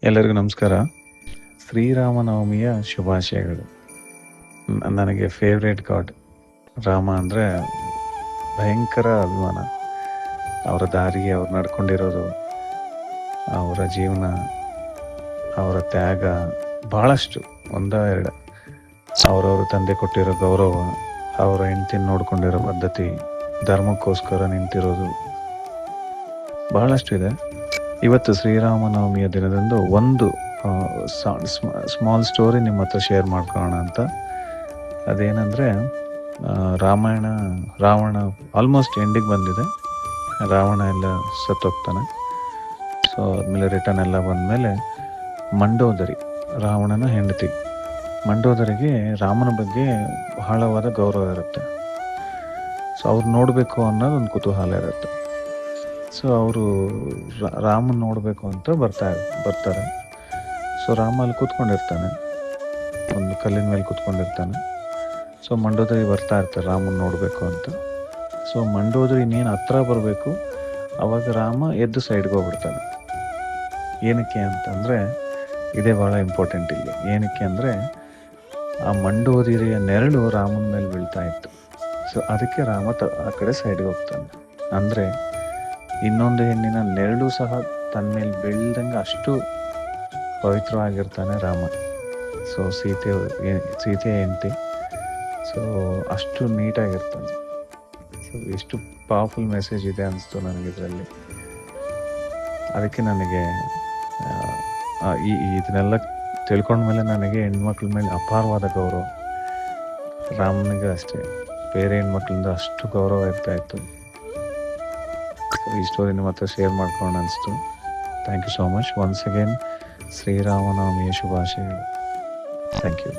ಎಲ್ಲರಿಗೂ ನಮಸ್ಕಾರ. ಶ್ರೀರಾಮನವಮಿಯ ಶುಭಾಶಯಗಳು. ನನಗೆ ಫೇವ್ರೇಟ್ ಗಾಡ್ ರಾಮ ಅಂದರೆ ಭಯಂಕರ ಅಭಿಮಾನ. ಅವರ ದಾರಿಗೆ ಅವ್ರು ನಡ್ಕೊಂಡಿರೋದು, ಅವರ ಜೀವನ, ಅವರ ತ್ಯಾಗ ಭಾಳಷ್ಟು, ಎರಡು. ಅವರವರು ತಂದೆ ಕೊಟ್ಟಿರೋ ಗೌರವ, ಅವರ ಹೆಂಡತಿನ ನೋಡ್ಕೊಂಡಿರೋ ಪದ್ಧತಿ, ಧರ್ಮಕ್ಕೋಸ್ಕರ ನಿಂತಿರೋದು ಬಹಳಷ್ಟು ಇದೆ. ಇವತ್ತು ಶ್ರೀರಾಮನವಮಿಯ ದಿನದಂದು ಒಂದು ಸ್ಮಾಲ್ ಸ್ಟೋರಿ ನಿಮ್ಮ ಹತ್ರ ಶೇರ್ ಮಾಡ್ಕೊಳ್ಳೋಣ ಅಂತ. ಅದೇನೆಂದರೆ, ರಾವಣ ಆಲ್ಮೋಸ್ಟ್ ಎಂಡಿಗೆ ಬಂದಿದೆ. ರಾವಣ ಎಲ್ಲ ಸತ್ತೋಗ್ತಾನೆ. ಸೊ ಆದಮೇಲೆ ರಿಟರ್ನ್ ಎಲ್ಲ ಬಂದಮೇಲೆ ಮಂಡೋದರಿ, ರಾವಣನ ಹೆಂಡತಿ ಮಂಡೋದರಿಗೆ ರಾಮನ ಬಗ್ಗೆ ಬಹಳವಾದ ಗೌರವ ಇರುತ್ತೆ. ಸೊ ಅವ್ರು ನೋಡಬೇಕು ಅನ್ನೋದು ಒಂದು ಕುತೂಹಲ ಇರುತ್ತೆ. ಸೊ ಅವರು ರಾಮನ ನೋಡಬೇಕು ಅಂತ ಬರ್ತಾರೆ. ಸೊ ರಾಮ ಅಲ್ಲಿ ಕೂತ್ಕೊಂಡಿರ್ತಾನೆ, ಒಂದು ಕಲ್ಲಿನ ಮೇಲೆ ಕೂತ್ಕೊಂಡಿರ್ತಾನೆ. ಸೊ ಮಂಡೋದರಿ ಬರ್ತಾ ಇರ್ತಾರೆ ರಾಮನ ನೋಡಬೇಕು ಅಂತ. ಸೊ ಮಂಡೋದರಿ ಇನ್ನೇನು ಹತ್ರ ಬರಬೇಕು, ಅವಾಗ ರಾಮ ಎದ್ದು ಸೈಡ್ಗೆ ಹೋಗ್ಬಿಡ್ತಾನೆ. ಏನಕ್ಕೆ ಅಂತಂದರೆ, ಇದೇ ಭಾಳ ಇಂಪಾರ್ಟೆಂಟ್ ಇಲ್ಲಿ. ಏನಕ್ಕೆ ಅಂದರೆ, ಆ ಮಂಡೋದರಿಯ ನೆರಳು ರಾಮನ ಮೇಲೆ ಬೀಳ್ತಾ ಇತ್ತು. ಸೊ ಅದಕ್ಕೆ ರಾಮ ಆ ಕಡೆ ಸೈಡ್ಗೆ ಹೋಗ್ತಾನೆ. ಅಂದರೆ ಇನ್ನೊಂದು ಹೆಣ್ಣಿನ ನೆರಳು ಸಹ ತನ್ನ ಮೇಲೆ ಬೀಳ್ದಂಗೆ ಅಷ್ಟು ಪವಿತ್ರವಾಗಿರ್ತಾನೆ ರಾಮ. ಸೊ ಸೀತೆಯ ಹೆಂಡತಿ, ಸೊ ಅಷ್ಟು ನೀಟಾಗಿರ್ತಾನೆ. ಸೊ ಎಷ್ಟು ಪವರ್ಫುಲ್ ಮೆಸೇಜ್ ಇದೆ ಅನಿಸ್ತು ನನಗೆ ಇದರಲ್ಲಿ. ಅದಕ್ಕೆ ನನಗೆ ಇದನ್ನೆಲ್ಲ ತಿಳ್ಕೊಂಡ್ಮೇಲೆ ನನಗೆ ಹೆಣ್ಮಕ್ಳ ಮೇಲೆ ಅಪಾರವಾದ ಗೌರವ. ರಾಮನಿಗೆ ಅಷ್ಟೇ, ಬೇರೆ ಹೆಣ್ಮಕ್ಳಿಂದ ಅಷ್ಟು ಗೌರವ ಇರ್ತಾಯಿತ್ತು. ಈ ಸ್ಟೋರಿ ನಿಮ್ಮ ಹತ್ರ ಶೇರ್ ಮಾಡ್ಕೊಂಡು ಅನಿಸ್ತು. Thank you so much. Once again ಶ್ರೀರಾಮನವಮಿಯ ಶುಭಾಶಯಗಳು. Thank you.